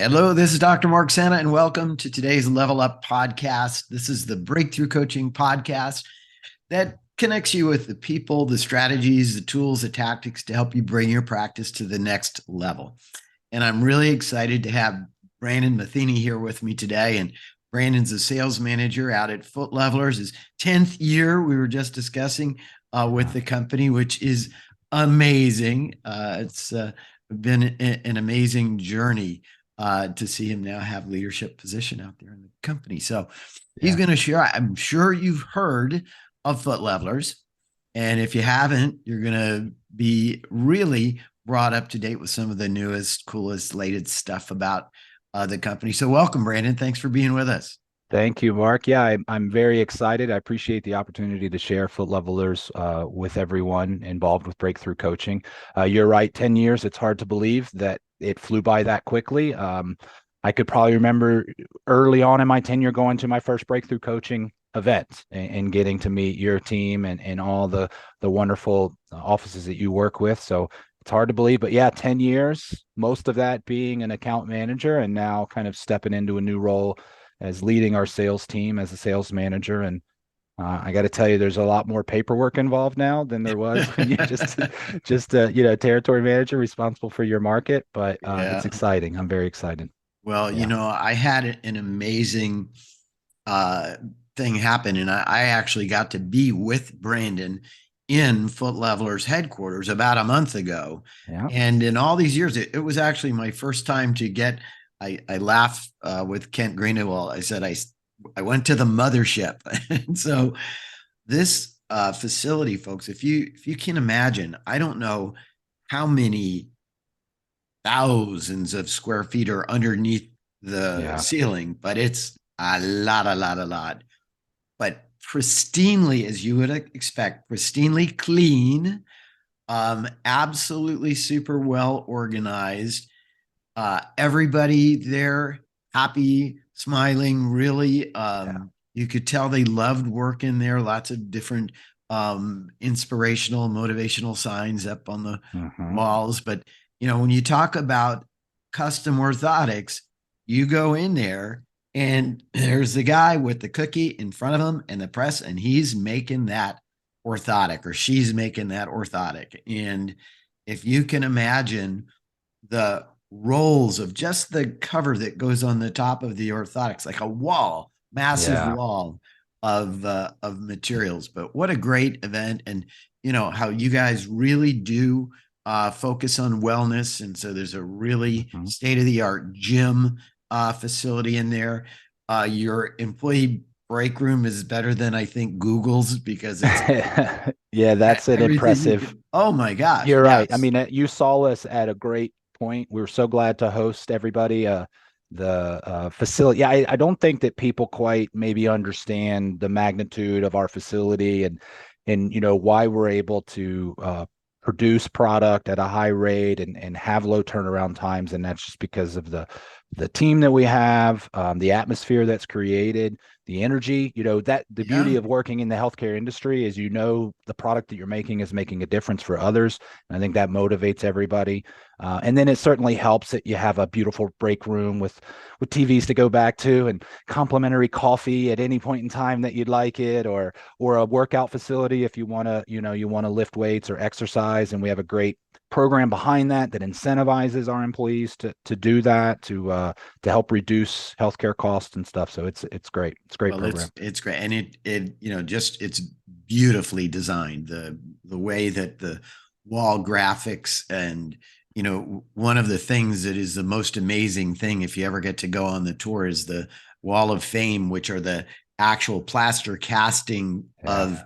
Hello, this is Dr. Mark Santa, and welcome to today's Level Up podcast. This is the breakthrough coaching podcast that connects you with the people, the strategies, the tools, the tactics to help you bring your practice to the next level. And I'm really excited to have Brandon Matheny here with me today. And Brandon's a sales manager out at Foot Levelers, his 10th year we were just discussing with the company, which is amazing. It's been an amazing journey to see him now have leadership position out there in the company. So he's going to share. I'm sure you've heard of Foot Levelers, and if you haven't, you're going to be really brought up to date with some of the newest, coolest, latest stuff about the company. So welcome, Brandon. Thanks for being with us. Thank you, Mark. Yeah, I'm very excited. I appreciate the opportunity to share Foot Levelers with everyone involved with breakthrough coaching. You're right, 10 years. It's hard to believe that it flew by that quickly. I could probably remember early on in my tenure going to my first breakthrough coaching event and getting to meet your team and all the wonderful offices that you work with. So it's hard to believe, but yeah, 10 years, most of that being an account manager and now kind of stepping into a new role as leading our sales team as a sales manager. And I got to tell you, there's a lot more paperwork involved now than there was when you just territory manager responsible for your market. But it's Yeah. exciting. I'm very excited. Well, Yeah. I had an amazing uh, thing happen, and I actually got to be with Brandon in Foot Levelers headquarters about a month ago. Yeah. And in all these years, it was actually my first time to get. I laugh with Kent Greenwell. I said I went to the mothership, and so this facility, folks. If you can imagine, I don't know how many thousands of square feet are underneath the Yeah. ceiling, but it's a lot. But pristinely, as you would expect, pristinely clean, absolutely super well organized. Everybody there happy, smiling, really. Yeah. You could tell they loved working there. Lots of different inspirational, motivational signs up on the Hmm. walls. But when you talk about custom orthotics, you go in there and there's the guy with the cookie in front of him and the press, and he's making that orthotic or she's making that orthotic. And if you can imagine the rolls of just the cover that goes on the top of the orthotics, like a wall, massive Yeah. wall of materials. But what a great event, and how you guys really do focus on wellness, and so there's a really Hmm. state of the art gym facility in there. Your employee break room is better than I think Google's because it's Yeah, that's an everything you impressive. could. Oh my gosh, You're right. I yes. mean, you saw us at a great point. We were so glad to host everybody. The facility. Yeah, I don't think that people quite maybe understand the magnitude of our facility and why we're able to produce product at a high rate and have low turnaround times. And that's just because of the team that we have, the atmosphere that's created, the energy. That the beauty Yeah. of working in the healthcare industry is the product that you're making is making a difference for others. And I think that motivates everybody. And then it certainly helps that you have a beautiful break room with TVs to go back to and complimentary coffee at any point in time that you'd like it, or a workout facility if you want to you want to lift weights or exercise. And we have a great program behind that incentivizes our employees to do that to help reduce healthcare costs and stuff. So it's great. It's a great Well, program. it's great, and it just it's beautifully designed. The way that the wall graphics, and one of the things that is the most amazing thing if you ever get to go on the tour is the Wall of Fame, which are the actual plaster casting Yeah. of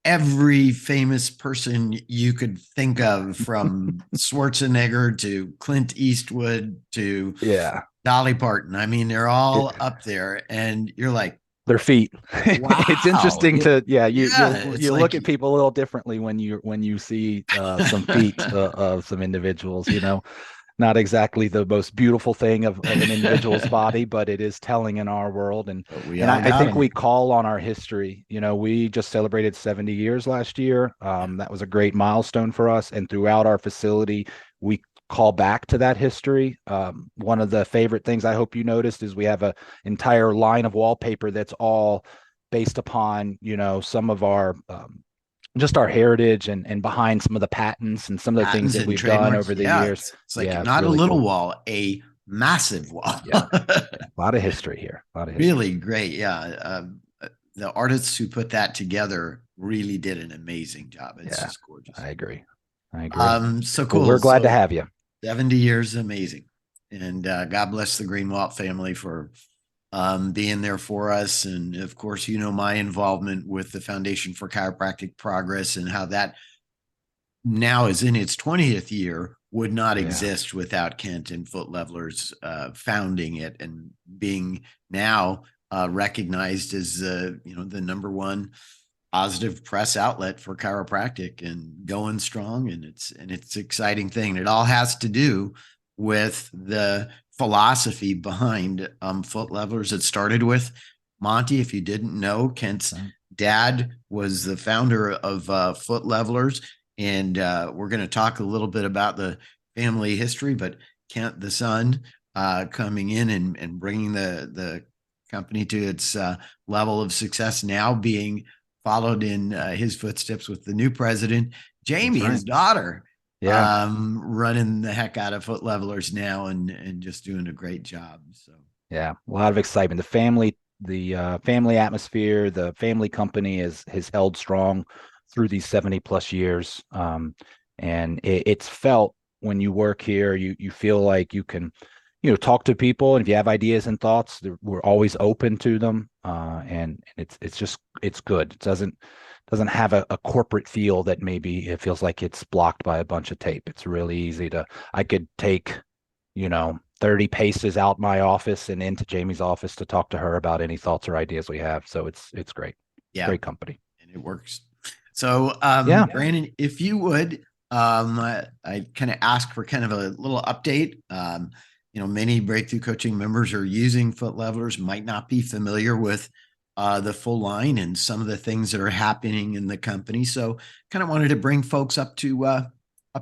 every famous person you could think of, from Schwarzenegger to Clint Eastwood to Yeah. Dolly Parton. I mean, they're It, all up there, and you're like, their feet. It's wow. interesting to yeah, Yeah, it's you like, look at people a little differently when you see some feet of some individuals. Not exactly the most beautiful thing of an individual's body, but it is telling in our world. And but we and all I got think we them. call on our history. We just celebrated 70 years last year. That was a great milestone for us. And throughout our facility, we call back to that history. One of the favorite things I hope you noticed is we have an entire line of wallpaper that's all based upon, some of our just our heritage and behind some of the patents and some of the things Patents that and we've done trademarks. over the Yeah, years. it's like Yeah, it's not a really little cool. wall, a massive wall. Yeah, a lot of history here. A lot of history. Really great. Yeah. The artists who put that together really did an amazing job. It's Yeah, just gorgeous. I agree. I agree. So Well, cool. we're glad to So have you. 70 years, amazing. And God bless the Greenwalt family for being there for us. And of course, my involvement with the Foundation for Chiropractic Progress and how that now is in its 20th year would not Yeah. exist without Kent and Foot Levelers founding it and being now recognized as the number one positive press outlet for chiropractic and going strong. And it's exciting thing. It all has to do with the philosophy behind Foot Levelers. It started with Monty. If you didn't know, Kent's dad was the founder of Foot Levelers. And we're going to talk a little bit about the family history, but Kent, the son, coming in and bringing the company to its level of success, now being followed in his footsteps with the new president, Jamie, right. his daughter, Yeah. running the heck out of Foot Levelers now and just doing a great job. So yeah, a lot of excitement. The family atmosphere, the family company has held strong through these 70 plus years. And it's felt when you work here, you feel like you can, talk to people, and if you have ideas and thoughts, we're always open to them. And it's good. It doesn't have a corporate feel that maybe it feels like it's blocked by a bunch of tape. It's really easy I could take, 30 paces out my office and into Jamie's office to talk to her about any thoughts or ideas we have. So it's great. yeah, Great company. and it works. So Yeah. Brandon, if you would, I kind of ask for kind of a little update. Many Breakthrough Coaching members are using Foot Levelers, might not be familiar with the full line and some of the things that are happening in the company. So kind of wanted to bring folks up to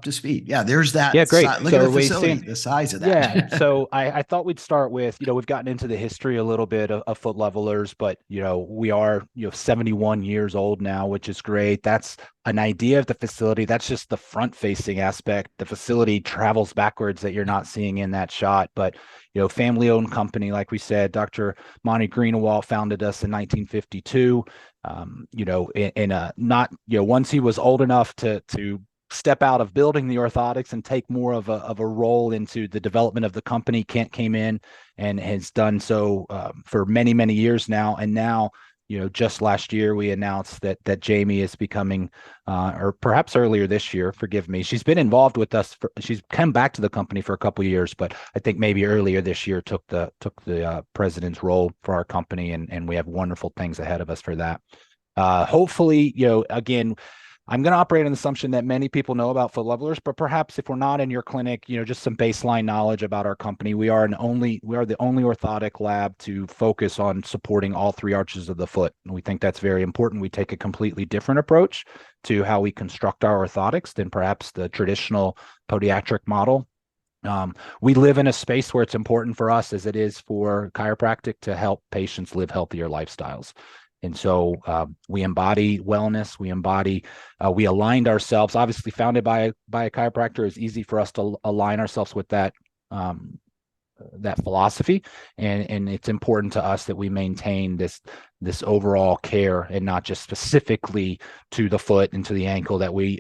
speed. Yeah, there's that. Yeah, great. Look at So the we facility, see. the size of Yeah. that. So I thought we'd start with, we've gotten into the history a little bit of Foot Levelers, but, we are, 71 years old now, which is great. That's an idea of the facility. That's just the front facing aspect. The facility travels backwards that you're not seeing in that shot. But, family owned company, like we said, Dr. Monty Greenawalt founded us in 1952. In a not, once he was old enough to step out of building the orthotics and take more of a role into the development of the company. Kent came in and has done so for many, many years now. And now, just last year, we announced that Jamie is becoming, or perhaps earlier this year, forgive me. She's been involved with us. She's come back to the company for a couple of years, but I think maybe earlier this year took the president's role for our company. And we have wonderful things ahead of us for that. Hopefully, again, I'm going to operate on the assumption that many people know about Foot Levelers, but perhaps if we're not in your clinic, just some baseline knowledge about our company. We are the only orthotic lab to focus on supporting all three arches of the foot. And we think that's very important. We take a completely different approach to how we construct our orthotics than perhaps the traditional podiatric model. We live in a space where it's important for us, as it is for chiropractic, to help patients live healthier lifestyles. And so we embody wellness. We aligned ourselves, obviously founded by a chiropractor. It's easy for us to align ourselves with that philosophy. And it's important to us that we maintain this overall care, and not just specifically to the foot and to the ankle, that we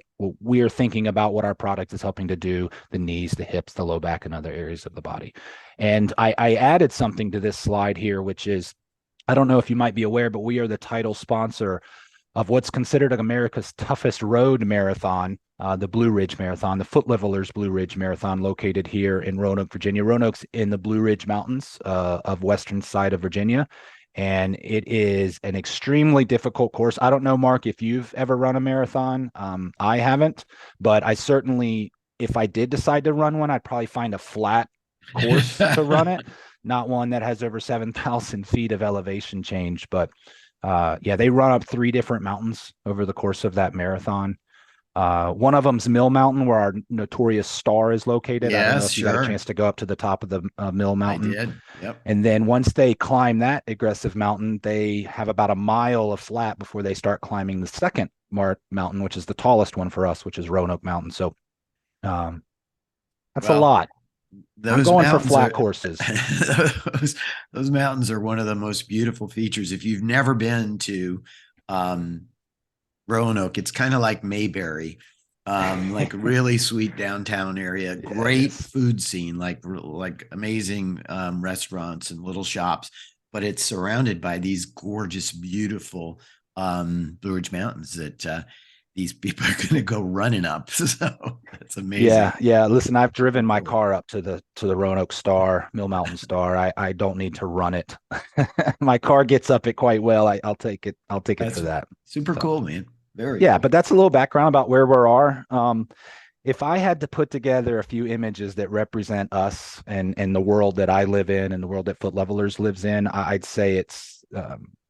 are thinking about what our product is helping to do, the knees, the hips, the low back, and other areas of the body. And I added something to this slide here, which is, I don't know if you might be aware, but we are the title sponsor of what's considered America's toughest road marathon, the Blue Ridge Marathon, the Foot Levelers Blue Ridge Marathon, located here in Roanoke, Virginia. Roanoke's in the Blue Ridge Mountains of western side of Virginia. And it is an extremely difficult course. I don't know, Mark, if you've ever run a marathon. I haven't, but I certainly, if I did decide to run one, I'd probably find a flat course to run it, not one that has over 7,000 feet of elevation change. But they run up 3 different mountains over the course of that marathon. One of them's Mill Mountain, where our notorious star is located. I don't know Yes, if you got a sure. chance to go up to the top of the Mill I Mountain. did. Yep. And then once they climb that aggressive mountain, they have about a mile of flat before they start climbing the second mountain, which is the tallest one for us, which is Roanoke Mountain. So um, that's a Well, lot. I'm those going for mountains flat are courses. those, those mountains are one of the most beautiful features. If you've never been to um, Roanoke, it's kind of like Mayberry, like really sweet downtown area, Yeah, it great is. food scene, like amazing restaurants and little shops, but it's surrounded by these gorgeous, beautiful Blue Ridge Mountains that these people are going to go running up. So that's amazing. Yeah, yeah. Listen, I've driven my car up to the Roanoke Star, Mill Mountain Star. I don't need to run it. My car gets up it quite well. I'll take it. I'll take it for That's that. super So cool, man. Very yeah, cool. but that's a little background about where we are. If I had to put together a few images that represent us and the world that I live in and the world that Foot Levelers lives in, I'd say it's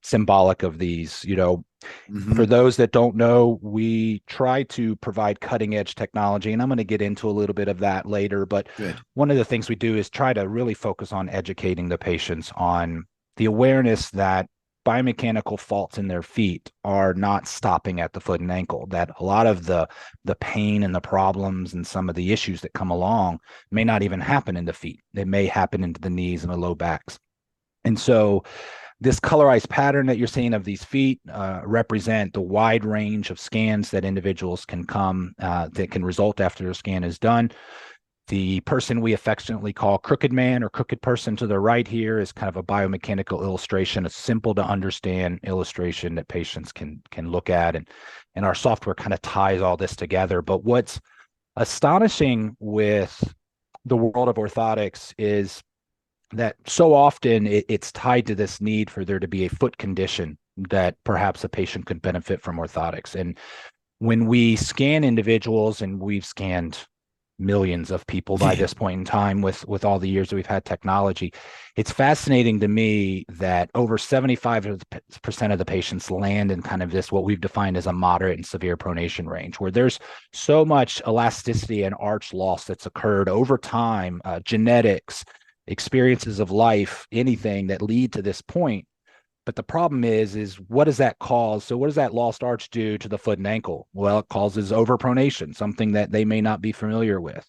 symbolic of these. For Hmm. those that don't know, we try to provide cutting edge technology, and I'm going to get into a little bit of that later. But Good. one of the things we do is try to really focus on educating the patients on the awareness that biomechanical faults in their feet are not stopping at the foot and ankle, that a lot of the pain and the problems and some of the issues that come along may not even happen in the feet. They may happen into the knees and the low backs. And so this colorized pattern that you're seeing of these feet represent the wide range of scans that individuals can come that can result after their scan is done. The person we affectionately call crooked man or crooked person to the right here is kind of a biomechanical illustration, a simple to understand illustration that patients can look at, and our software kind of ties all this together. But what's astonishing with the world of orthotics is that so often it's tied to this need for there to be a foot condition that perhaps a patient could benefit from orthotics. And when we scan individuals, and we've scanned millions of people by Yeah. this point in time with all the years that we've had technology, it's fascinating to me that over 75% of the patients land in kind of this what we've defined as a moderate and severe pronation range, where there's so much elasticity and arch loss that's occurred over time, genetics, experiences of life, anything that lead to this point. But the problem is what does that cause? So what does that lost arch do to the foot and ankle? Well, it causes overpronation, something that they may not be familiar with.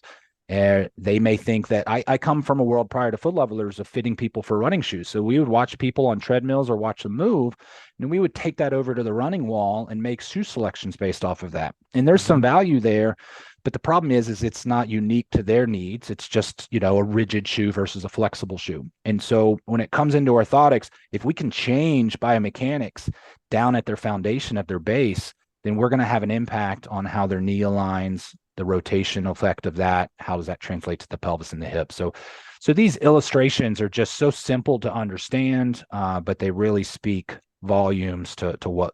They may think that I come from a world prior to Foot Levelers of fitting people for running shoes. So we would watch people on treadmills or watch them move, and we would take that over to the running wall and make shoe selections based off of that. And there's some Mhm. value there, but the problem is it's not unique to their needs. It's just, a rigid shoe versus a flexible shoe. And so when it comes into orthotics, if we can change biomechanics down at their foundation of their base, then we're going to have an impact on how their knee aligns, the rotation effect of that. How does that translate to the pelvis and the hip? So these illustrations are just so simple to understand, but they really speak volumes to what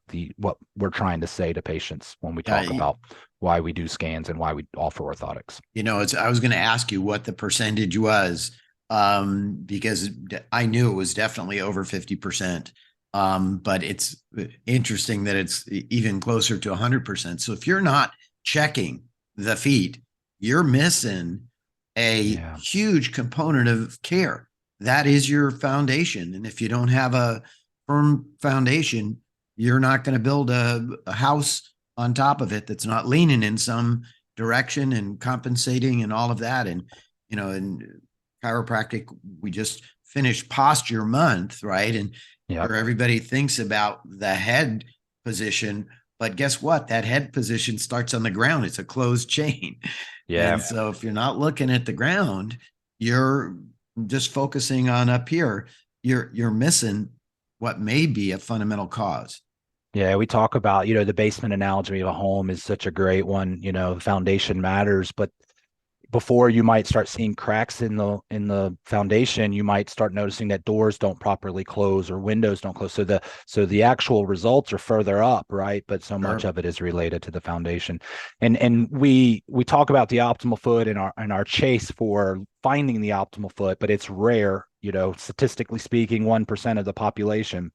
we're trying to say to patients when we Yeah. talk about why we do scans and why we offer orthotics. I was going to ask you what the percentage was, because I knew it was definitely over 50%. But it's interesting that it's even closer to 100%. So if you're not checking the feet, you're missing a Yeah. huge component of care. That is your foundation. And if you don't have a firm foundation, you're not going to build a house on top of it that's not leaning in some direction and compensating and all of that. And, in chiropractic, we just finished posture month, right? And Yep. where everybody thinks about the head position, but guess what? That head position starts on the ground. It's a closed chain. Yeah. And so if you're not looking at the ground, you're just focusing on up here, you're missing what may be a fundamental cause. Yeah, we talk about, the basement analogy of a home is such a great one. The foundation matters, but before you might start seeing cracks in the foundation, you might start noticing that doors don't properly close or windows don't close. So the actual results are further up, right? But so much Sure. of it is related to the foundation. And we talk about the optimal foot in our chase for finding the optimal foot, but it's rare, statistically speaking, 1% of the population.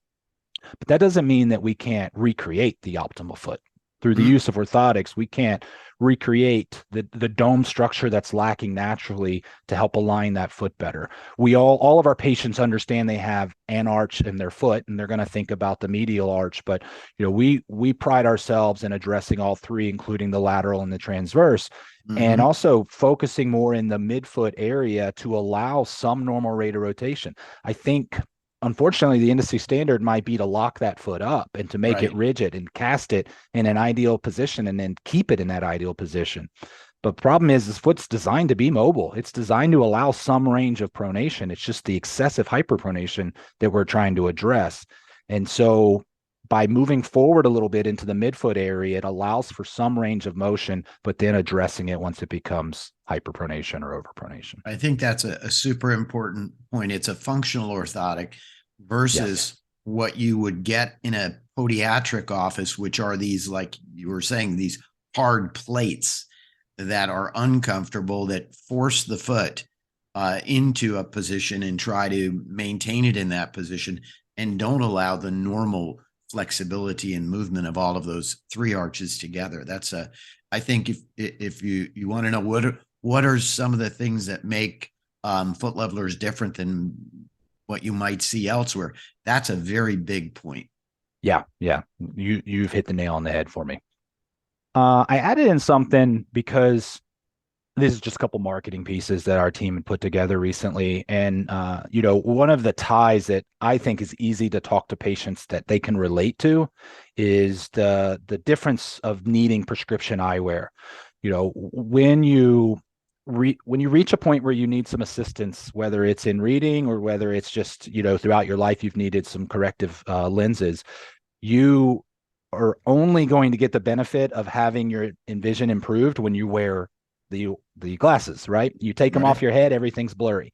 But that doesn't mean that we can't recreate the optimal foot. Through the Mm, use of orthotics, we can't recreate the dome structure that's lacking naturally to help align that foot better. We all of our patients understand they have an arch in their foot, and they're going to think about the medial arch. But we pride ourselves in addressing all three, including the lateral and the transverse, and mhm. also focusing more in the midfoot area to allow some normal rate of rotation. I think, unfortunately, the industry standard might be to lock that foot up and to make it Right. rigid and cast it in an ideal position and then keep it in that ideal position. But the problem is, this foot's designed to be mobile. It's designed to allow some range of pronation. It's just the excessive hyperpronation that we're trying to address. And so by moving forward a little bit into the midfoot area, it allows for some range of motion, but then addressing it once it becomes hyperpronation or overpronation. I think that's a super important point. It's a functional orthotic Yes. versus what you would get in a podiatric office, which are these, like you were saying, these hard plates that are uncomfortable that force the foot into a position and try to maintain it in that position and don't allow the normal flexibility and movement of all of those three arches together. That's a, I think if you want to know what are some of the things that make foot levelers different than what you might see elsewhere, that's a very big point. Yeah, yeah. You've hit the nail on the head for me. I added in something because this is just a couple marketing pieces that our team had put together recently. And, one of the ties that I think is easy to talk to patients that they can relate to is the difference of needing prescription eyewear. When you reach a point where you need some assistance, whether it's in reading or whether it's just, throughout your life, you've needed some corrective lenses, you are only going to get the benefit of having your vision improved when you wear the glasses, right? You take them off Right. your head, everything's blurry.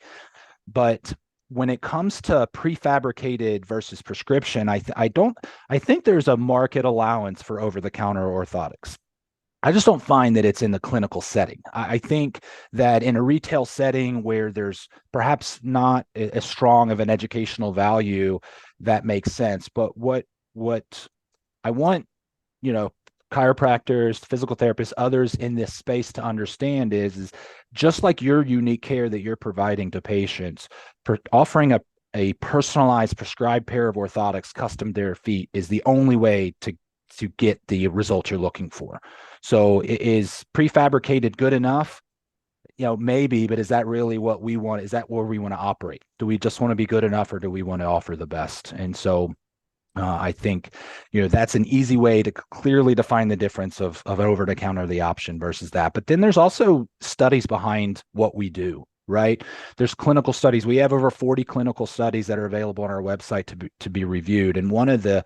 But when it comes to prefabricated versus prescription, I think there's a market allowance for over-the-counter orthotics. I just don't find that it's in the clinical setting. I think that in a retail setting where there's perhaps not as strong of an educational value, that makes sense. But what I want, you know, chiropractors, physical therapists, others in this space to understand is just like your unique care that you're providing to patients, offering a personalized prescribed pair of orthotics custom to their feet is the only way to get the result you're looking for. So is prefabricated good enough? Maybe, but is that really what we want? Is that where we want to operate? Do we just want to be good enough, or do we want to offer the best? And so I think, that's an easy way to clearly define the difference of over the counter, the option versus that. But then there's also studies behind what we do, right? There's clinical studies. We have over 40 clinical studies that are available on our website to be reviewed. And one of the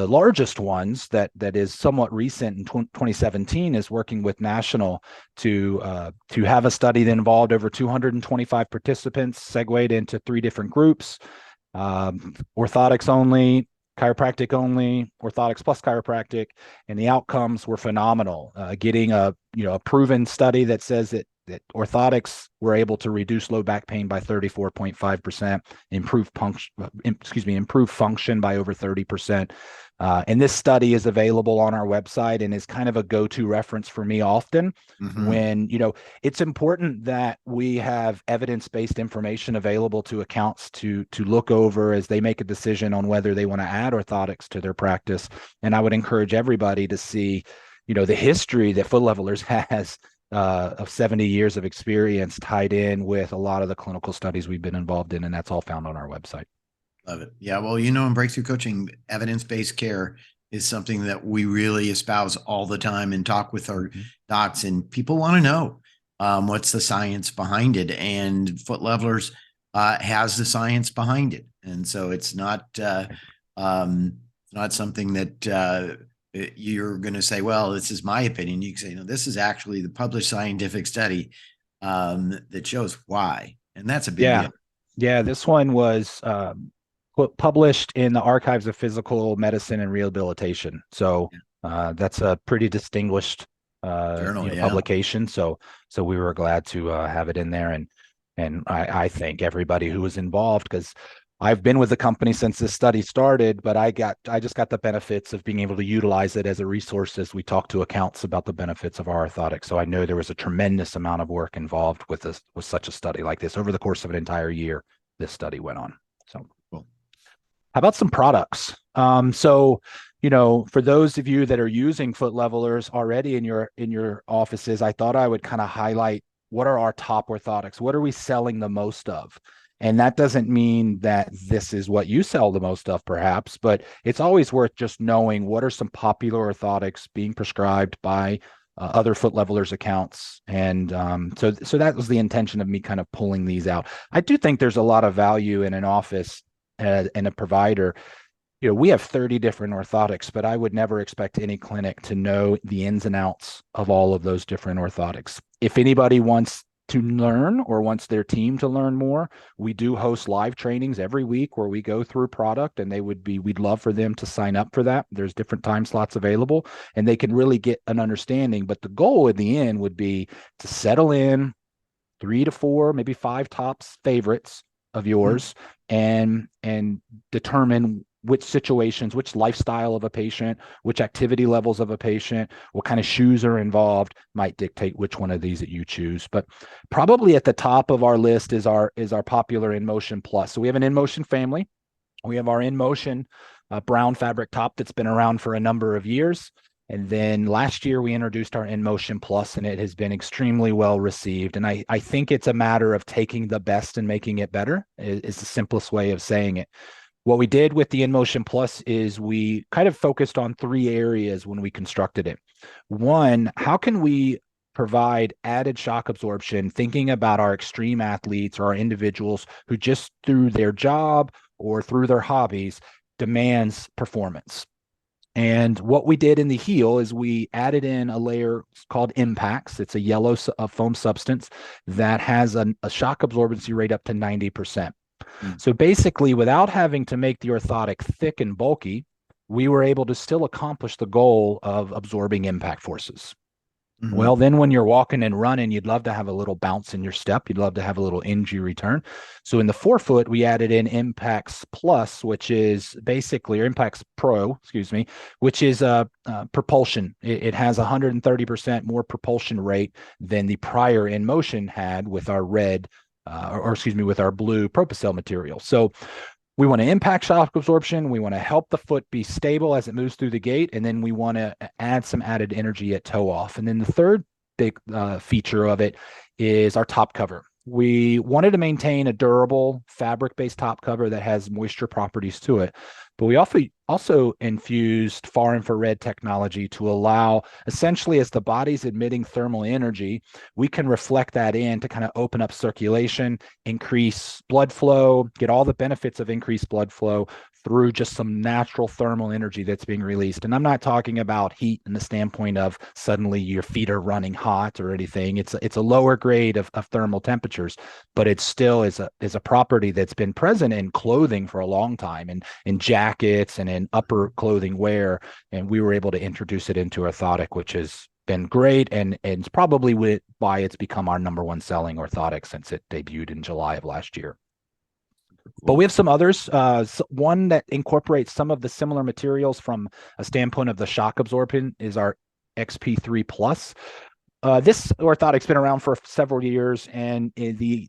largest ones that is somewhat recent in 2017 is working with National to have a study that involved over 225 participants, segued into three different groups: orthotics only, chiropractic only, orthotics plus chiropractic, and the outcomes were phenomenal. Getting a proven study that says that orthotics were able to reduce low back pain by 34.5%, improve function by over 30%. And this study is available on our website and is kind of a go-to reference for me often Mhm. when, it's important that we have evidence-based information available to accounts to look over as they make a decision on whether they want to add orthotics to their practice. And I would encourage everybody to see, the history that Foot Levelers has of 70 years of experience tied in with a lot of the clinical studies we've been involved in, and that's all found on our website. Love it. Yeah. Well, in breakthrough coaching, evidence-based care is something that we really espouse all the time and talk with our Mhm. docs, and people want to know what's the science behind it. And Foot Levelers has the science behind it. And so it's not something that you're going to say, well, this is my opinion. You can say, no, this is actually the published scientific study that shows why. And that's a big Yeah. deal. Yeah. This one was published in the Archives of Physical Medicine and Rehabilitation. So that's a pretty distinguished Journal. Yeah. publication. So we were glad to have it in there, and I thank everybody who was involved, because I've been with the company since this study started, but I just got the benefits of being able to utilize it as a resource as we talk to accounts about the benefits of our orthotics. So I know there was a tremendous amount of work involved with such a study like this over the course of an entire year. This study went on. So Cool. how about some products? So, for those of you that are using foot levelers already in your offices, I thought I would kind of highlight what are our top orthotics? What are we selling the most of? And that doesn't mean that this is what you sell the most of, perhaps, but it's always worth just knowing what are some popular orthotics being prescribed by other foot levelers accounts. And so that was the intention of me kind of pulling these out. I do think there's a lot of value in an office and a provider. We have 30 different orthotics, but I would never expect any clinic to know the ins and outs of all of those different orthotics. If anybody wants to learn or wants their team to learn more, we do host live trainings every week where we go through product, and we'd love for them to sign up for that. There's different time slots available and they can really get an understanding. But the goal in the end would be to settle in 3 to 4, maybe 5 tops favorites of yours, and determine which situations, which lifestyle of a patient, which activity levels of a patient, what kind of shoes are involved might dictate which one of these that you choose. But probably at the top of our list is our popular InMotion Plus. So we have an InMotion family. We have our InMotion brown fabric top that's been around for a number of years. And then last year we introduced our InMotion Plus, and it has been extremely well received. And I think it's a matter of taking the best and making it better is the simplest way of saying it. What we did with the InMotion Plus is we kind of focused on 3 areas when we constructed it. One, how can we provide added shock absorption, thinking about our extreme athletes or our individuals who just through their job or through their hobbies demands performance. And what we did in the heel is we added in a layer called Impax. It's a yellow foam substance that has a shock absorbency rate up to 90%. So basically, without having to make the orthotic thick and bulky, we were able to still accomplish the goal of absorbing impact forces. Mm-hmm. Well, then when you're walking and running, you'd love to have a little bounce in your step. You'd love to have a little injury return. So in the forefoot, we added in Impax Plus, which is basically, or Impax Pro, which is propulsion. It has 130% more propulsion rate than the prior InMotion had with our red with our blue Propicel material. So we want to impact shock absorption. We want to help the foot be stable as it moves through the gait. And then we want to add some added energy at toe off. And then the third big feature of it is our top cover. We wanted to maintain a durable fabric-based top cover that has moisture properties to it. But we also infused far infrared technology to allow, essentially, as the body's emitting thermal energy, we can reflect that in to kind of open up circulation, increase blood flow, get all the benefits of increased blood flow through just some natural thermal energy that's being released. And I'm not talking about heat in the standpoint of suddenly your feet are running hot or anything. It's a lower grade of thermal temperatures, but it still is a property that's been present in clothing for a long time, and in jackets and in upper clothing wear. And we were able to introduce it into orthotic, which has been great, and it's probably why it's become our number 1 selling orthotic since it debuted in July of last year. But we have some others. One that incorporates some of the similar materials from a standpoint of the shock absorption is our XP3 Plus. This orthotic's been around for several years, and the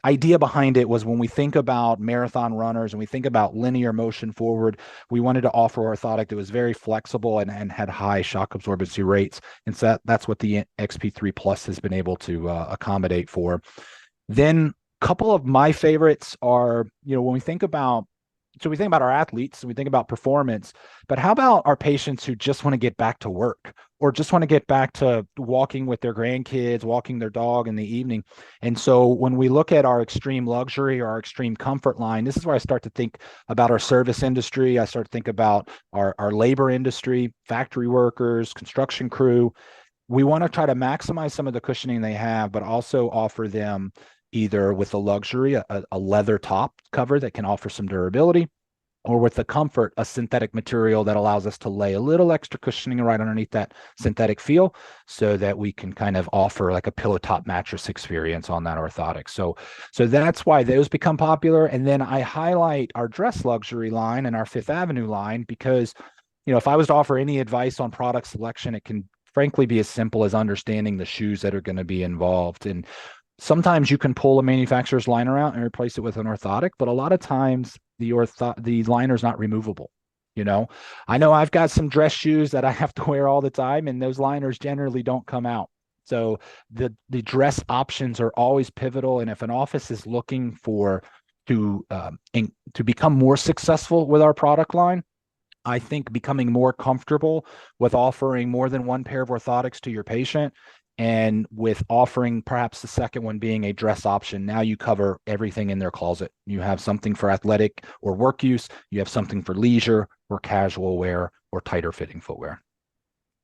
idea behind it was when we think about marathon runners and we think about linear motion forward, we wanted to offer orthotic that was very flexible and had high shock absorbency rates. And so that's what the XP3 Plus has been able to accommodate for. Then couple of my favorites are, when we think about our athletes and we think about performance, but how about our patients who just want to get back to work or just want to get back to walking with their grandkids, walking their dog in the evening? And so when we look at our extreme luxury or our extreme comfort line, this is where I start to think about our service industry. I start to think about our labor industry, factory workers, construction crew. We want to try to maximize some of the cushioning they have, but also offer them either with a luxury, a leather top cover that can offer some durability, or with the comfort, a synthetic material that allows us to lay a little extra cushioning right underneath that synthetic feel so that we can kind of offer like a pillow top mattress experience on that orthotic. So that's why those become popular. And then I highlight our dress luxury line and our Fifth Avenue line because, if I was to offer any advice on product selection, it can frankly be as simple as understanding the shoes that are going to be involved. And sometimes you can pull a manufacturer's liner out and replace it with an orthotic, but a lot of times the liner's not removable. I know I've got some dress shoes that I have to wear all the time, and those liners generally don't come out. So the dress options are always pivotal. And if an office is looking to become more successful with our product line, I think becoming more comfortable with offering more than one pair of orthotics to your patient, and with offering perhaps the second one being a dress option. Now you cover everything in their closet. You have something for athletic or work use. You have something for leisure or casual wear or tighter fitting footwear.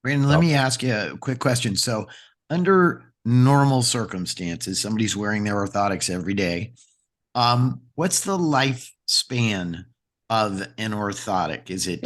Brandon, let me ask you a quick question. So under normal circumstances, somebody's wearing their orthotics every day. What's the lifespan of an orthotic? Is it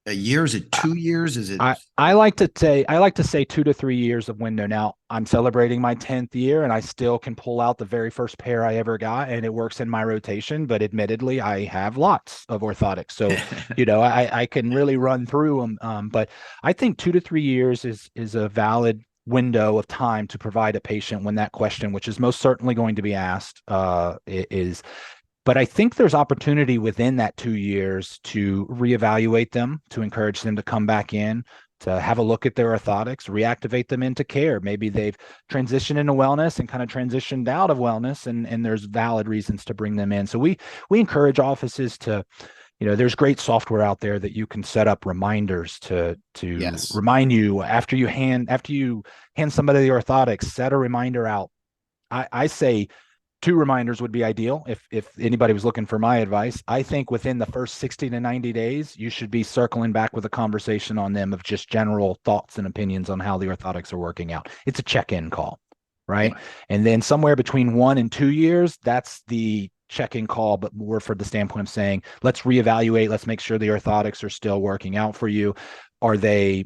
a year? Is it 2 years? Is it? I like to say 2 to 3 years of window. Now I'm celebrating my 10th year and I still can pull out the very first pair I ever got and it works in my rotation, but admittedly I have lots of orthotics. So, I can really run through them. But I think 2 to 3 years is a valid window of time to provide a patient when that question, which is most certainly going to be asked, is. But I think there's opportunity within that 2 years to reevaluate them, to encourage them to come back in, to have a look at their orthotics, reactivate them into care. Maybe they've transitioned into wellness and kind of transitioned out of wellness, and there's valid reasons to bring them in. So we encourage offices to, there's great software out there that you can set up reminders to Yes. remind you after you hand somebody the orthotics, set a reminder out. I say 2 reminders would be ideal if anybody was looking for my advice. I think within the first 60 to 90 days, you should be circling back with a conversation on them of just general thoughts and opinions on how the orthotics are working out. It's a check-in call, right? Yeah. And then somewhere between 1 and 2 years, that's the check-in call, but more for the standpoint of saying, let's reevaluate, let's make sure the orthotics are still working out for you. Are they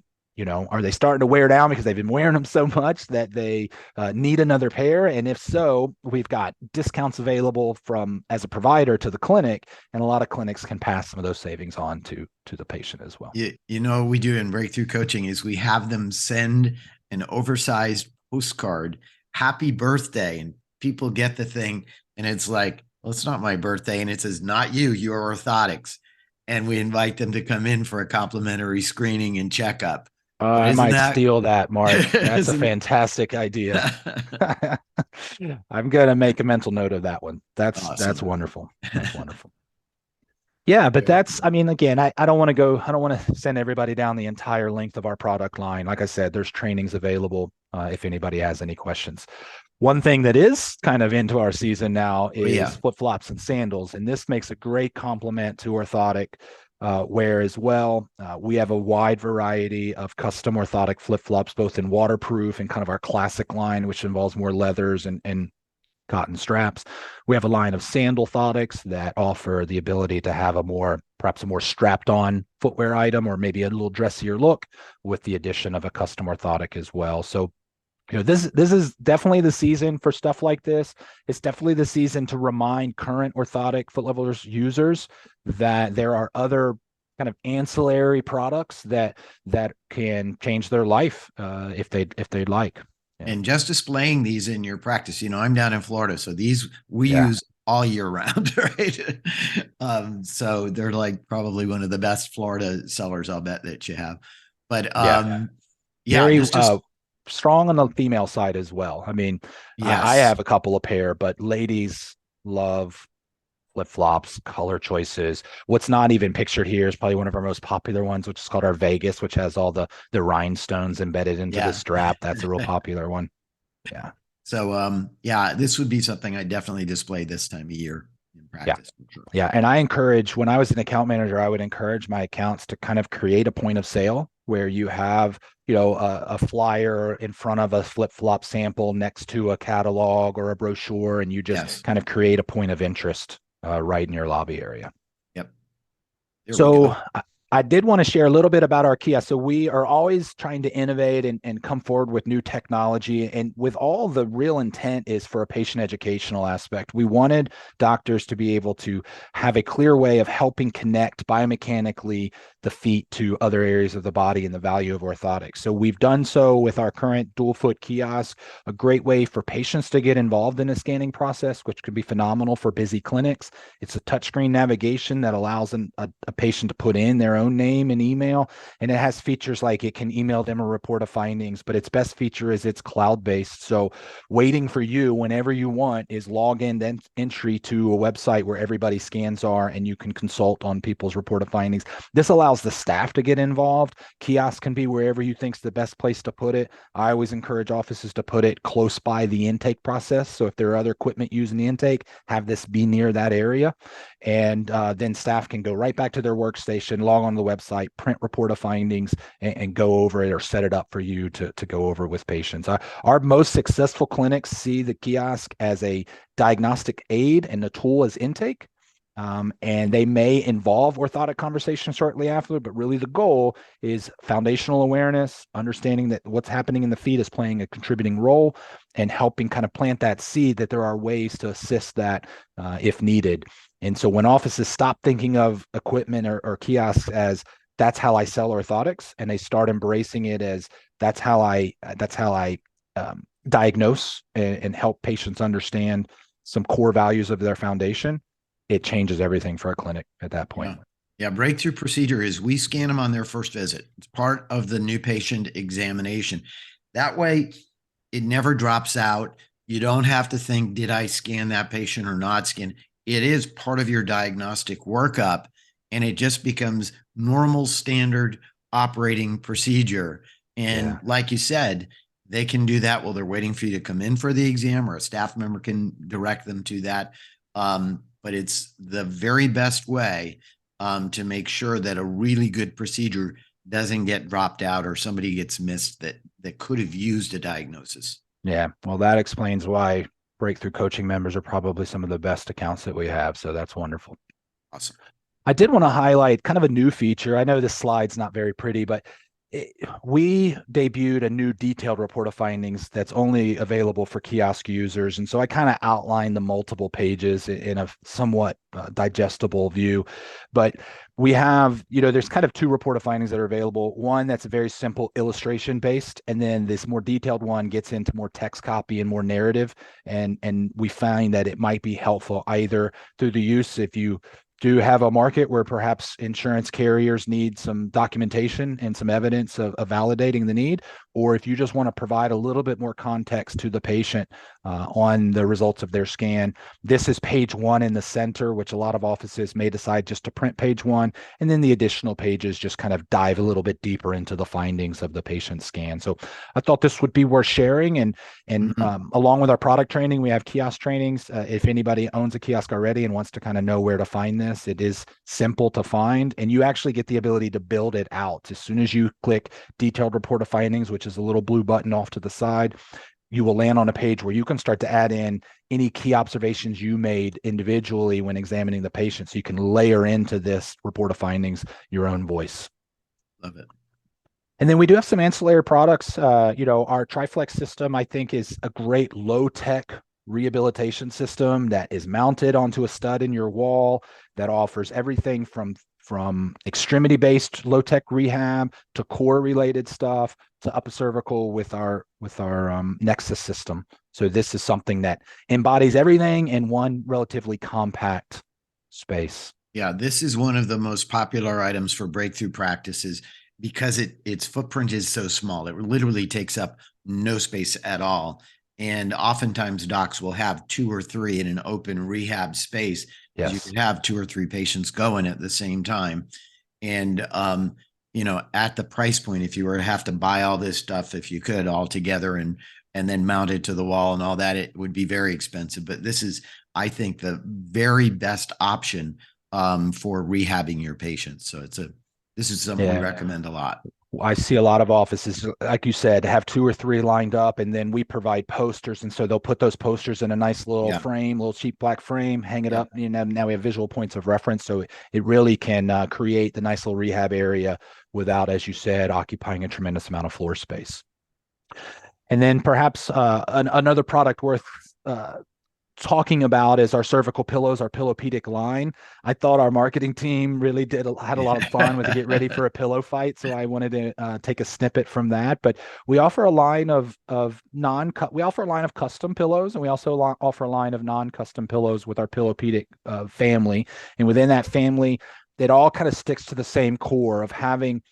starting to wear down because they've been wearing them so much that they need another pair? And if so, we've got discounts available as a provider to the clinic, and a lot of clinics can pass some of those savings on to the patient as well. What we do in Breakthrough Coaching is we have them send an oversized postcard, happy birthday, and people get the thing, and it's like, well, it's not my birthday, and it says, not you, your orthotics. And we invite them to come in for a complimentary screening and checkup. I might steal that, Mark. That's a fantastic idea. I'm going to make a mental note of that one. That's awesome. That's wonderful. That's wonderful. Yeah, but again, I don't want to send everybody down the entire length of our product line. Like I said, there's trainings available if anybody has any questions. One thing that is kind of into our season now is flip-flops and sandals, and this makes a great complement to orthotic wear as well. We have a wide variety of custom orthotic flip-flops, both in waterproof and kind of our classic line, which involves more leathers and cotton straps. We have a line of sandal orthotics that offer the ability to have perhaps a more strapped on footwear item, or maybe a little dressier look with the addition of a custom orthotic as well. So this is definitely the season for stuff like this. It's definitely the season to remind current orthotic foot levelers users that there are other kind of ancillary products that can change their life if they'd like. Yeah. And just displaying these in your practice, I'm down in Florida, so these we use all year round, right? So they're like probably one of the best Florida sellers, I'll bet, that you have. But very strong on the female side as well. I mean, I have a couple of pair, but ladies love flip-flops, color choices. What's not even pictured here is probably one of our most popular ones, which is called our Vegas, which has all the rhinestones embedded into the strap. That's a real popular one. Yeah. So, this would be something I definitely display this time of year in practice. Yeah. Sure. Yeah. And I encourage, when I was an account manager, I would encourage my accounts to kind of create a point of sale where you have, a flyer in front of a flip-flop sample next to a catalog or a brochure, and you just kind of create a point of interest right in your lobby area. Yep. There we So go. I did want to share a little bit about our kiosk. So we are always trying to innovate and come forward with new technology. And with all the real intent is for a patient educational aspect. We wanted doctors to be able to have a clear way of helping connect biomechanically the feet to other areas of the body and the value of orthotics. So we've done so with our current dual foot kiosk, a great way for patients to get involved in a scanning process, which could be phenomenal for busy clinics. It's a touchscreen navigation that allows a patient to put in their own name and email, and it has features like it can email them a report of findings, but its best feature is it's cloud-based. So waiting for you whenever you want is login then entry to a website where everybody's scans are, and you can consult on people's report of findings. This allows the staff to get involved. Kiosk can be wherever you think's the best place to put it. I always encourage offices to put it close by the intake process. So if there are other equipment using the intake, have this be near that area. And then staff can go right back to their workstation, log on to the website, print report of findings, and go over it or set it up for you to go over with patients. Our most successful clinics see the kiosk as a diagnostic aid and the tool as intake. And they may involve orthotic conversation shortly after, but really the goal is foundational awareness, understanding that what's happening in the feet is playing a contributing role, and helping kind of plant that seed that there are ways to assist that if needed. And so when offices stop thinking of equipment or kiosks as that's how I sell orthotics, and they start embracing it as that's how I diagnose and help patients understand some core values of their foundation, it changes everything for a clinic at that point. Yeah. Yeah. Breakthrough procedure is we scan them on their first visit. It's part of the new patient examination. That way, it never drops out. You don't have to think, did I scan that patient or not scan? It is part of your diagnostic workup, and it just becomes normal standard operating procedure. And like you said, they can do that while they're waiting for you to come in for the exam, or a staff member can direct them to that. But it's the very best way to make sure that a really good procedure doesn't get dropped out or somebody gets missed that could have used a diagnosis. Yeah. Well, that explains why Breakthrough Coaching members are probably some of the best accounts that we have. So that's wonderful. Awesome. I did want to highlight kind of a new feature. I know this slide's not very pretty, but we debuted a new detailed report of findings that's only available for kiosk users. And so I kind of outlined the multiple pages in a somewhat digestible view. But we have, there's kind of two report of findings that are available. One that's a very simple illustration based, and then this more detailed one gets into more text copy and more narrative. And we find that it might be helpful either through the use if you do have a market where perhaps insurance carriers need some documentation and some evidence of validating the need, or if you just want to provide a little bit more context to the patient on the results of their scan. This is page one in the center, which a lot of offices may decide just to print page one, and then the additional pages just kind of dive a little bit deeper into the findings of the patient scan. So I thought this would be worth sharing, and along with our product training, we have kiosk trainings. If anybody owns a kiosk already and wants to kind of know where to find this, it is simple to find, and you actually get the ability to build it out. As soon as you click detailed report of findings, which is a little blue button off to the side, you will land on a page where you can start to add in any key observations you made individually when examining the patient. So you can layer into this report of findings your own voice. Love it. And then we do have some ancillary products. Our TriFlex system, I think, is a great low-tech rehabilitation system that is mounted onto a stud in your wall that offers everything from extremity-based low-tech rehab to core-related stuff to upper cervical with our Nexus system. So this is something that embodies everything in one relatively compact space. Yeah, this is one of the most popular items for breakthrough practices because its footprint is so small. It literally takes up no space at all. And oftentimes docs will have 2 or 3 in an open rehab space. Yes. You could have 2 or 3 patients going at the same time. And, at the price point, if you were to have to buy all this stuff, if you could all together and then mount it to the wall and all that, it would be very expensive. But this is, I think, the very best option for rehabbing your patients. So it's This is something we Yeah. recommend a lot. I see a lot of offices, like you said, have 2 or 3 lined up, and then we provide posters. And so they'll put those posters in a nice little Yeah. frame, little cheap black frame, hang it Yeah. up. You know, now we have visual points of reference. So it really can create the nice little rehab area without, as you said, occupying a tremendous amount of floor space. And then perhaps another product worth talking about is our cervical pillows, our Pillowpedic line. I thought our marketing team really had a lot of fun with the get ready for a pillow fight, so I wanted to take a snippet from that. But we offer a line of custom pillows, and we also offer a line of non-custom pillows with our Pillowpedic family. And within that family, it all kind of sticks to the same core of having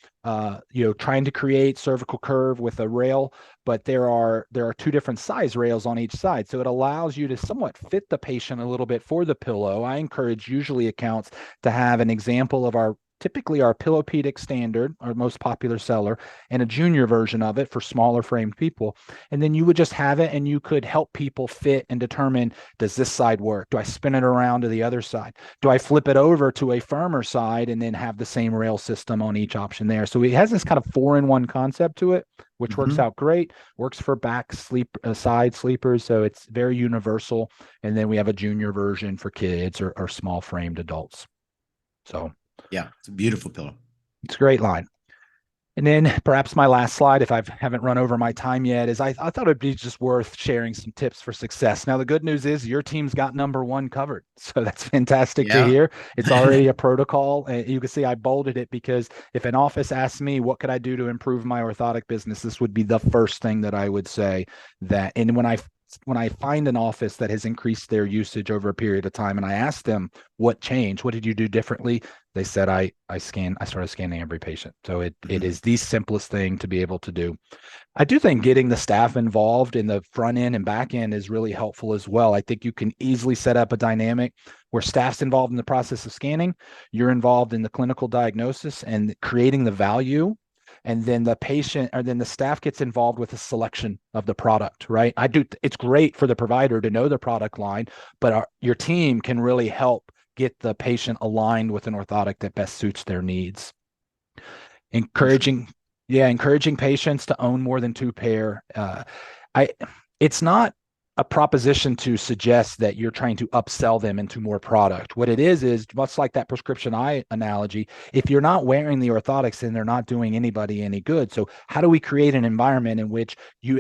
trying to create cervical curve with a rail, but there are 2 different size rails on each side. So it allows you to somewhat fit the patient a little bit for the pillow. I encourage usually accounts to have an example of typically our Pillowpedic standard, our most popular seller, and a junior version of it for smaller framed people. And then you would just have it, and you could help people fit and determine, does this side work? Do I spin it around to the other side? Do I flip it over to a firmer side and then have the same rail system on each option there? So it has this kind of 4-in-1 concept to it, which works out great, works for back side sleepers. So it's very universal. And then we have a junior version for kids or small framed adults. So yeah, it's a beautiful pillow. It's a great line. And then perhaps my last slide, if I haven't run over my time yet, is I thought it'd be just worth sharing some tips for success. Now, the good news is your team's got number 1 covered. So that's fantastic to hear. It's already a protocol. And you can see I bolded it because if an office asks me, what could I do to improve my orthotic business? This would be the first thing that I would say that. And when I find an office that has increased their usage over a period of time and I ask them what changed, what did you do differently? They said, I started scanning every patient. So it is the simplest thing to be able to do. I do think getting the staff involved in the front end and back end is really helpful as well. I think you can easily set up a dynamic where staff's involved in the process of scanning, you're involved in the clinical diagnosis and creating the value, and then the staff gets involved with the selection of the product, right? It's great for the provider to know the product line, but your team can really help get the patient aligned with an orthotic that best suits their needs. Encouraging patients to own more than 2 pair. It's not a proposition to suggest that you're trying to upsell them into more product. What it is much like that prescription eye analogy. If you're not wearing the orthotics, then they're not doing anybody any good. So how do we create an environment in which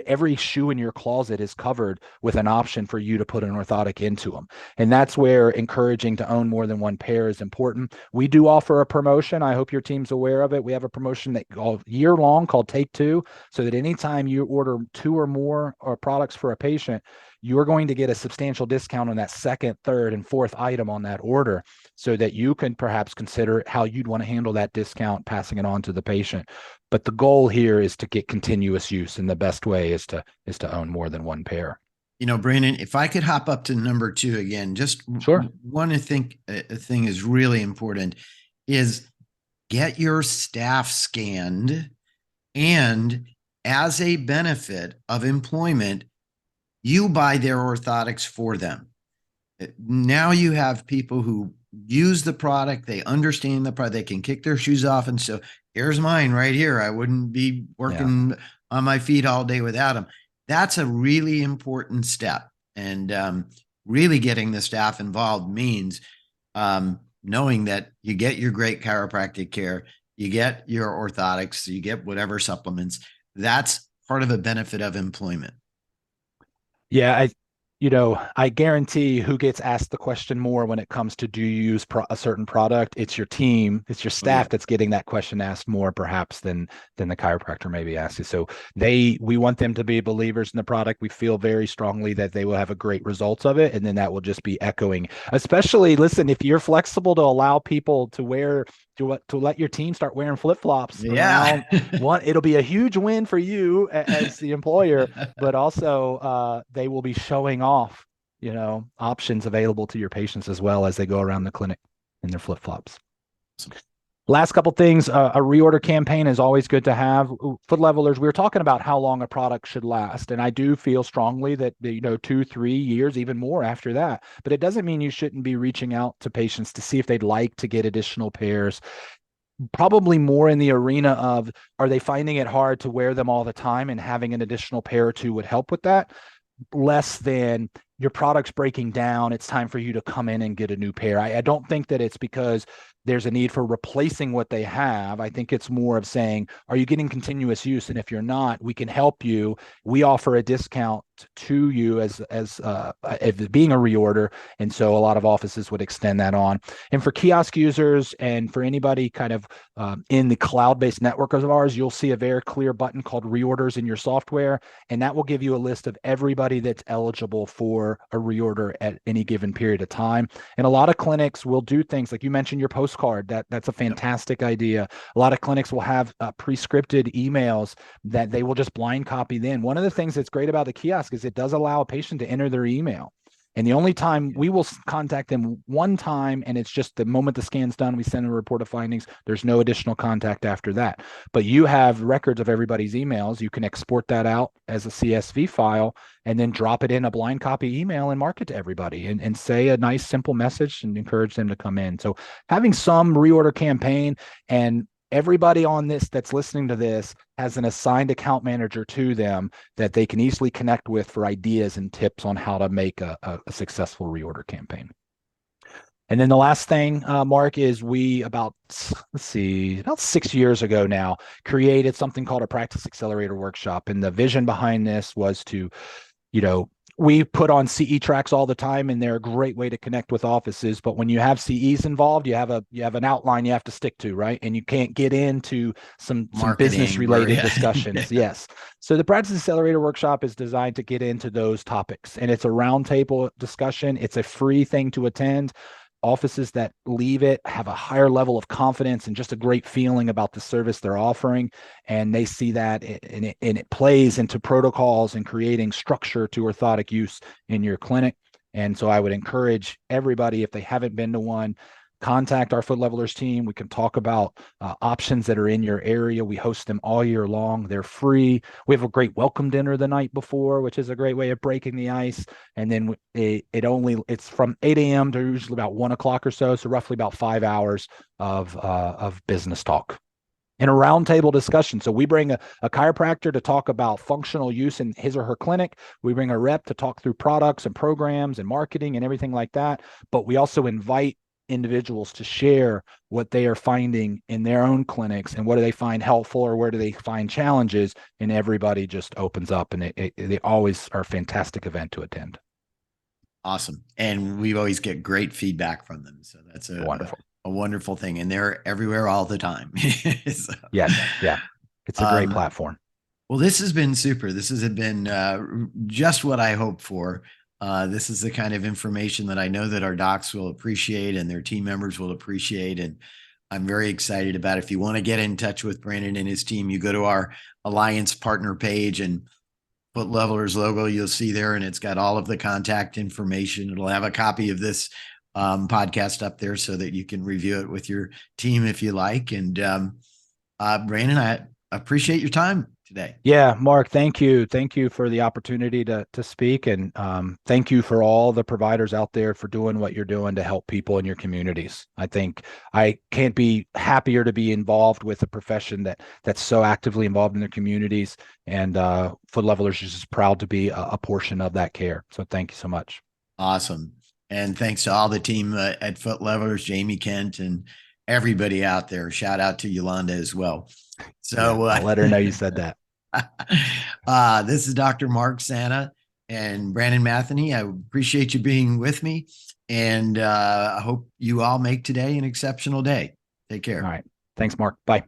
every shoe in your closet is covered with an option for you to put an orthotic into them? And that's where encouraging to own more than 1 pair is important. We do offer a promotion. I hope your team's aware of it. We have a promotion that all year long called Take 2, so that anytime you order 2 or more products for a patient, you're going to get a substantial discount on that second, third, and fourth item on that order, so that you can perhaps consider how you'd want to handle that discount, passing it on to the patient. But the goal here is to get continuous use, and the best way is to own more than 1 pair. Brandon, if I could hop up to number 2 again, just sure. One thing is really important is get your staff scanned, and as a benefit of employment, you buy their orthotics for them. Now you have people who use the product, they understand the product, they can kick their shoes off and so here's mine right here. I wouldn't be working on my feet all day without them. That's a really important step. And really getting the staff involved means knowing that you get your great chiropractic care, you get your orthotics, you get whatever supplements. That's part of the benefit of employment. Yeah, I guarantee who gets asked the question more when it comes to do you use a certain product? It's your team, it's your staff that's getting that question asked more perhaps than the chiropractor may be asked. So we want them to be believers in the product. We feel very strongly that they will have a great results of it. And then that will just be echoing, especially, listen, if you're flexible to allow people to let your team start wearing flip-flops. It'll be a huge win for you as the employer, but also they will be showing off, options available to your patients as well as they go around the clinic in their flip-flops. Last couple things, a reorder campaign is always good to have. Foot levelers, we were talking about how long a product should last, and I do feel strongly that 2-3 years, even more after that. But it doesn't mean you shouldn't be reaching out to patients to see if they'd like to get additional pairs. probably more in the arena of, are they finding it hard to wear them all the time, and having an additional pair or two would help with that, less than your product's breaking down, it's time for you to come in and get a new pair. I don't think that it's because there's a need for replacing what they have. I think it's more of saying, are you getting continuous use? And if you're not, we can help you. We offer a discount to you as being a reorder. And so a lot of offices would extend that on. And for kiosk users and for anybody kind of in the cloud-based network of ours, you'll see a very clear button called reorders in your software. And that will give you a list of everybody that's eligible for a reorder at any given period of time. And a lot of clinics will do things like you mentioned your postcard. That's a fantastic idea. A lot of clinics will have pre-scripted emails that they will just blind copy then. One of the things that's great about the kiosk is it does allow a patient to enter their email. And the only time we will contact them one time, and it's just the moment the scan's done, we send a report of findings. There's no additional contact after that. But you have records of everybody's emails. You can export that out as a CSV file and then drop it in a blind copy email and mark it to everybody and say a nice, simple message and encourage them to come in. So having some reorder campaign, and everybody on this that's listening to this has an assigned account manager to them that they can easily connect with for ideas and tips on how to make a successful reorder campaign. And then the last thing, Mark, is we about 6 years ago now created something called a Practice Accelerator Workshop. And the vision behind this was to, we put on CE tracks all the time, and they're a great way to connect with offices. But when you have CEs involved, you have an outline you have to stick to, right? And you can't get into some business related discussions. Yes. So the Practice Accelerator Workshop is designed to get into those topics, and it's a roundtable discussion. It's a free thing to attend. Offices that leave it have a higher level of confidence and just a great feeling about the service they're offering. And they see that, and it plays into protocols and creating structure to orthotic use in your clinic. And so I would encourage everybody, if they haven't been to one, contact our Foot Levelers team. We can talk about options that are in your area. We host them all year long. They're free. We have a great welcome dinner the night before, which is a great way of breaking the ice. And then it's from 8 a.m. to usually about 1 o'clock or so. So roughly about 5 hours of business talk and a roundtable discussion. So we bring a chiropractor to talk about functional use in his or her clinic. We bring a rep to talk through products and programs and marketing and everything like that. But we also invite individuals to share what they are finding in their own clinics and what do they find helpful or where do they find challenges, and everybody just opens up, and they always are a fantastic event to attend. Awesome. And we always get great feedback from them. So that's a wonderful thing. And they're everywhere all the time. So, yeah. It's a great platform. Well, this has been super. This has been just what I hoped for. This is the kind of information that I know that our docs will appreciate and their team members will appreciate. And I'm very excited about it. If you want to get in touch with Brandon and his team, you go to our Alliance partner page and Foot Levelers logo, you'll see there, and it's got all of the contact information. It'll have a copy of this podcast up there so that you can review it with your team if you like. And Brandon, I appreciate your time today. Yeah, Mark, thank you. Thank you for the opportunity to speak. And thank you for all the providers out there for doing what you're doing to help people in your communities. I think I can't be happier to be involved with a profession that's so actively involved in their communities. And Foot Levelers is just proud to be a portion of that care. So thank you so much. Awesome. And thanks to all the team at Foot Levelers, Jamie Kent, and everybody out there. Shout out to Yolanda as well. So I'll let her know you said that. This is Dr. Mark Santa and Brandon Matheny. I appreciate you being with me, and I hope you all make today an exceptional day. Take care. All right. Thanks, Mark. Bye.